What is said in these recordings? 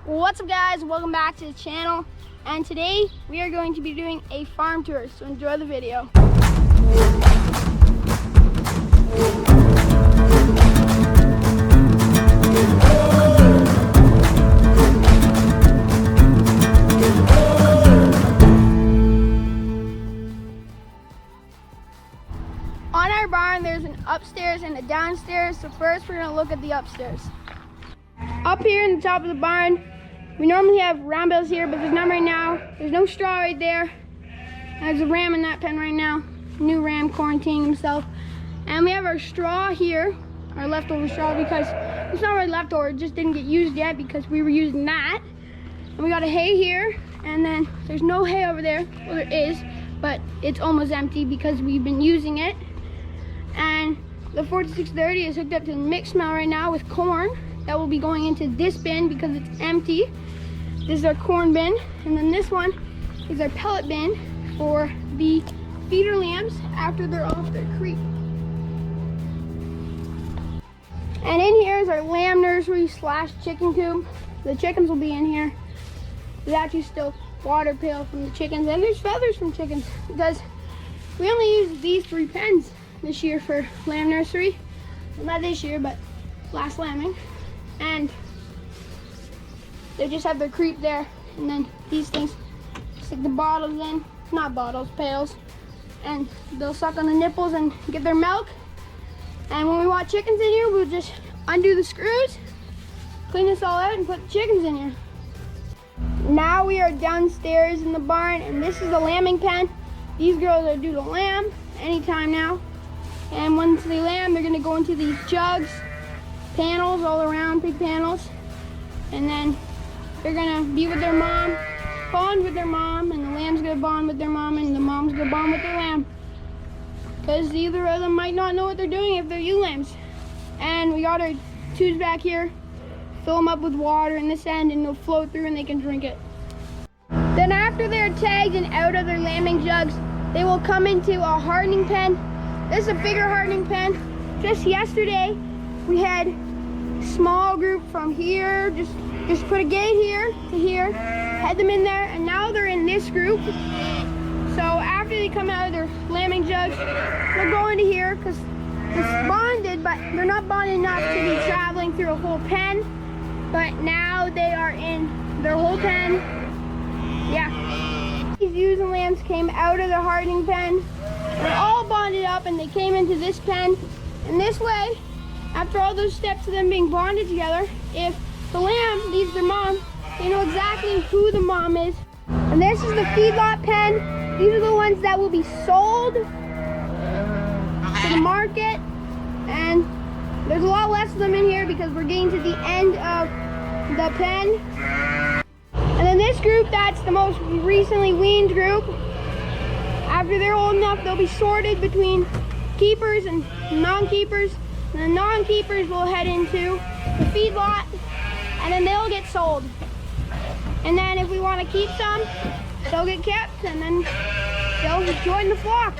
What's up guys, welcome back to the channel, and today we are going to be doing a farm tour, so enjoy the video. On our barn there's an upstairs and a downstairs, so first we're going to look at the upstairs. Up here in the top of the barn, we normally have ram bales here, but there's none right now. There's no straw right there. There's a ram in that pen right now. New ram quarantining himself. And we have our straw here, our leftover straw, because it's not really leftover, it just didn't get used yet because we were using that. And we got a hay here, and then there's no hay over there. Well, there is, but it's almost empty because we've been using it. And the 4630 is hooked up to the mixed mill right now with corn. That will be going into this bin because it's empty. This is our corn bin, and then this one is our pellet bin for the feeder lambs after they're off their creep. And in here is our lamb nursery slash chicken coop. The chickens will be in here. There's actually still water pail from the chickens, and there's feathers from chickens because we only used these 3 pens this year for lamb nursery. Well, not this year, but last lambing. And they just have their creep there, and then these things stick the bottles in, not bottles, pails, and they'll suck on the nipples and get their milk. And when we want chickens in here, we'll just undo the screws, clean this all out, and put the chickens in here. Now we are downstairs in the barn, and this is the lambing pen. These girls are due to lamb anytime now, and once they lamb, they're gonna go into these jugs, panels all around, big panels, and then they're gonna be with their mom, bond with their mom, and the lamb's gonna bond with their mom, and the mom's gonna bond with their lamb, because either of them might not know what they're doing if they're ewe lambs. And we got our tubes back here, fill them up with water in this end, and they'll flow through and they can drink it. Then after they're tagged and out of their lambing jugs, they will come into a hardening pen. This is a bigger hardening pen. Just yesterday we had small group from here, just put a gate here to here, had them in there, and now they're in this group. So after they come out of their lambing jugs, they'll go into here because it's bonded, but they're not bonded enough to be traveling through a whole pen. But now they are in their whole pen. Yeah. These ewes and lambs came out of the hardening pen. They're all bonded up and they came into this pen. And this way, after all those steps of them being bonded together, if the lamb leaves their mom, they know exactly who the mom is. And this is the feedlot pen. These are the ones that will be sold to the market. And there's a lot less of them in here because we're getting to the end of the pen. And then this group, that's the most recently weaned group. After they're old enough, they'll be sorted between keepers and non-keepers. And the non-keepers will head into the feedlot, and then they'll get sold. And then if we want to keep some, they'll get kept, and then they'll join the flock.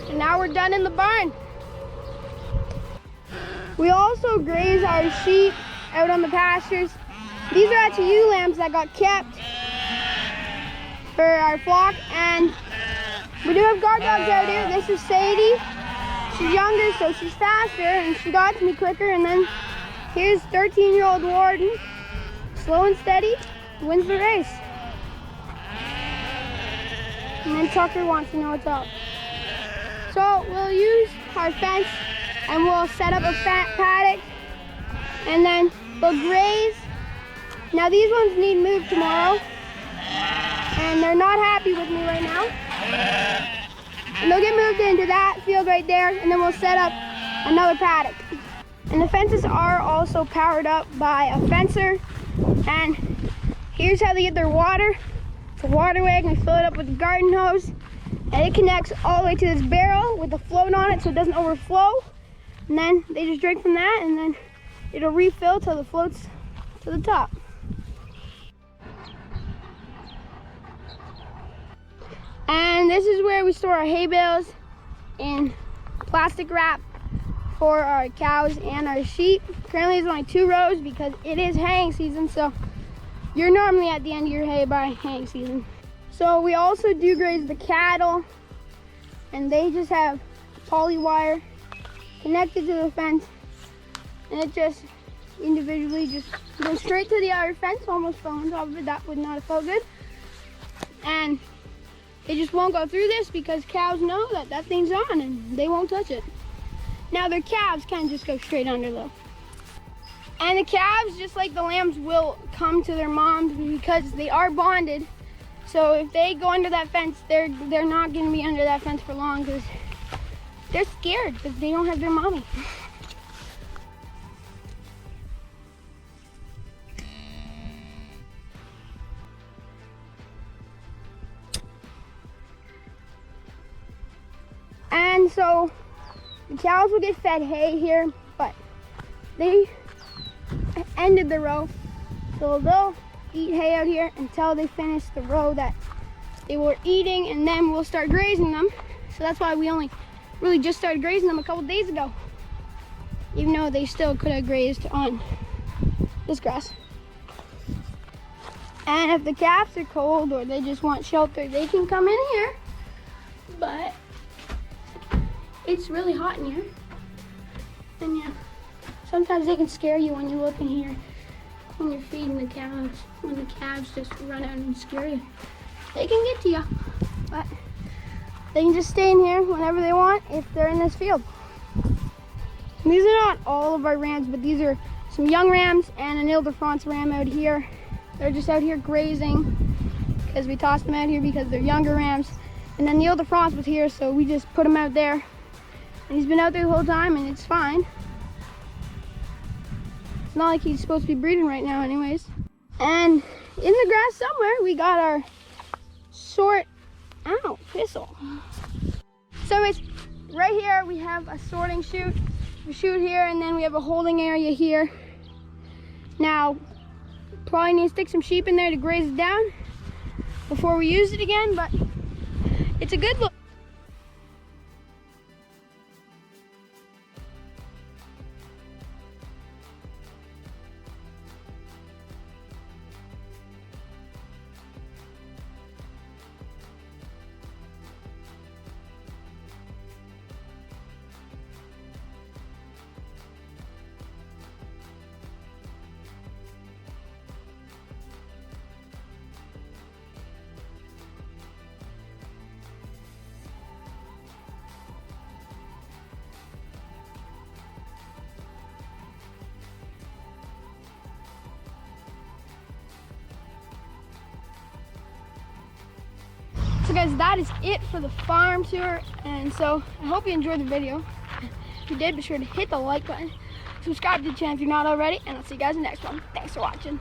And now we're done in the barn. We also graze our sheep out on the pastures. These are actually ewe lambs that got kept for our flock, and we do have guard dogs out here. This is Sadie. She's younger, so she's faster, and she got to me quicker. And then here's 13-year-old Warden, slow and steady, wins the race. And then Tucker wants to know what's up. So we'll use our fence, and we'll set up a fat paddock, and then they'll graze. Now these ones need moved tomorrow, and they're not happy with me right now. And they'll get moved into that field right there, and then we'll set up another paddock. And the fences are also powered up by a fencer. And here's how they get their water. It's a water wagon. We fill it up with a garden hose, and it connects all the way to this barrel with a float on it so it doesn't overflow. And then they just drink from that, and then it'll refill till it floats to the top. And this is where we store our hay bales in plastic wrap for our cows and our sheep. Currently there's only 2 rows because it is haying season, so you're normally at the end of your hay by haying season. So we also do graze the cattle, and they just have poly wire connected to the fence, and it just individually just goes straight to the outer fence. Almost fell on top of it. That would not have felt good. And they just won't go through this because cows know that that thing's on and they won't touch it. Now their calves can just go straight under though. And the calves, just like the lambs, will come to their moms because they are bonded. So if they go under that fence, they're not going to be under that fence for long because they're scared because they don't have their mommy. And so the cows will get fed hay here, but they ended the row. So they'll eat hay out here until they finish the row that they were eating, and then we'll start grazing them. So that's why we only really just started grazing them a couple days ago, even though they still could have grazed on this grass. And if the calves are cold or they just want shelter, they can come in here, but it's really hot in here. And yeah, sometimes they can scare you when you look in here when you're feeding the calves. When the calves just run out and scare you, they can get to you. But they can just stay in here whenever they want if they're in this field. And these are not all of our rams, but these are some young rams and an Ile-de-France ram out here. They're just out here grazing because we tossed them out here because they're younger rams. And then the Ile-de-France was here, so we just put him out there. And he's been out there the whole time, and it's fine. It's not like he's supposed to be breeding right now anyways. And in the grass somewhere, we got our thistle. So it's right here, we have a sorting chute. We chute here, and then we have a holding area here. Now, probably need to stick some sheep in there to graze it down before we use it again, but it's a good look. So guys, that is it for the farm tour, and so I hope you enjoyed the video. If you did, be sure to hit the like button, subscribe to the channel if you're not already, and I'll see you guys in the next one. Thanks for watching.